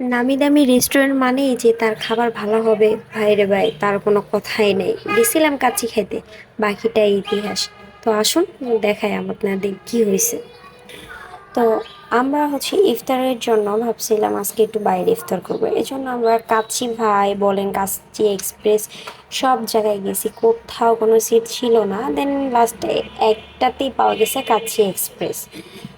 নামি দামি রেস্টুরেন্ট মানেই যে তার খাবার ভালো হবে, ভাইরে ভাই তার কোনো কথাই নেই। গেছিলাম কাচ্চি খেতে, বাকিটাই ইতিহাস। তো আসুন দেখাই আপনাদের কি হয়েছে। তো আমরা ইফতারের জন্য ভাবছিলাম আজকে একটু বাইরে ইফতার করবো, এই জন্য আমরা কাচ্চি ভাই বলেন, কাচ্চি এক্সপ্রেস সব জায়গায় গেছি, কোথাও কোনো সিট ছিল না। দেন লাস্টে একটাতেই পাওয়া গেছে কাচ্চি এক্সপ্রেস।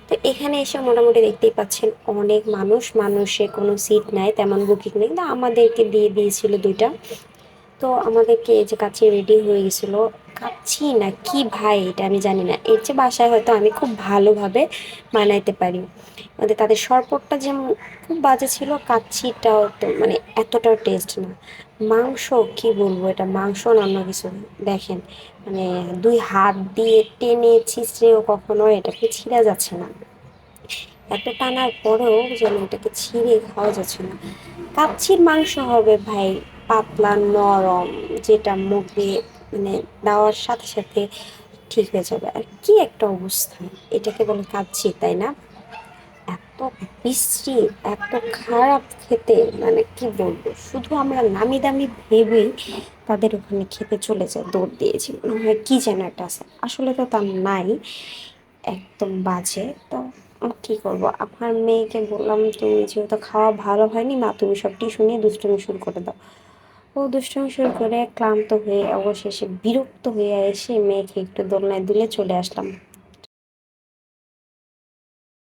তো এখানে এসে মোটামুটি দেখতেই পাচ্ছেন অনেক মানুষ, মানুষে কোনো সিট নাই, তেমন বুকিং নেই, কিন্তু আমাদেরকে দিয়ে দিয়েছিল দুইটা। তো আমাদেরকে এই যে কাচ্চি রেডি হয়ে গেছিল। কাচ্চি না কি ভাই এটা আমি জানি না, এর চেয়ে বাসায় হয়তো আমি খুব ভালোভাবে বানাইতে পারি। মানে তাদের শরবতটা যে খুব বাজে ছিল, কাচ্চিটাও তো মানে এতটাও টেস্ট না। মাংস কি বলবো, এটা মাংস না অন্য কিছু। দেখেন, মানে দুই হাত দিয়ে টেনে ছিঁচড়েও কখনো এটাকে ছিঁড়া যাচ্ছে না, এত টানার পরেও যেন এটাকে ছিঁড়ে খাওয়া যাচ্ছে না। কাচ্ছির মাংস হবে ভাই পাতলা নরম, যেটা মুখ দিয়ে মানে দেওয়ার সাথে সাথে ঠিক হয়ে যাবে। আর কি একটা অবস্থা, এটাকে বলে কাচ্ছি তাই না? এত বিশ্রী, এত খারাপ খেতে, মানে কি বলবো, শুধু আমরা নামি দামি ভেবেই তাদের ওখানে খেতে চলে যায়, দৌড় দিয়েছি মনে হয় কি যেন একটা আছে, আসলে তো তা নাই, একদম বাজে। তো কি করব, আপনার মেয়েকে বললাম তুমি যেহেতু খাওয়া ভালো হয়নি মা, তুমি সব টিস্যু নিয়ে দুষ্টুমি শুরু করে দাও। ও দুষ্টুমি করে ক্লান্ত হয়ে অবশেষে বিরক্ত হয়ে এসে মেয়েকে একটু দোলনায় দুলে চলে আসলাম।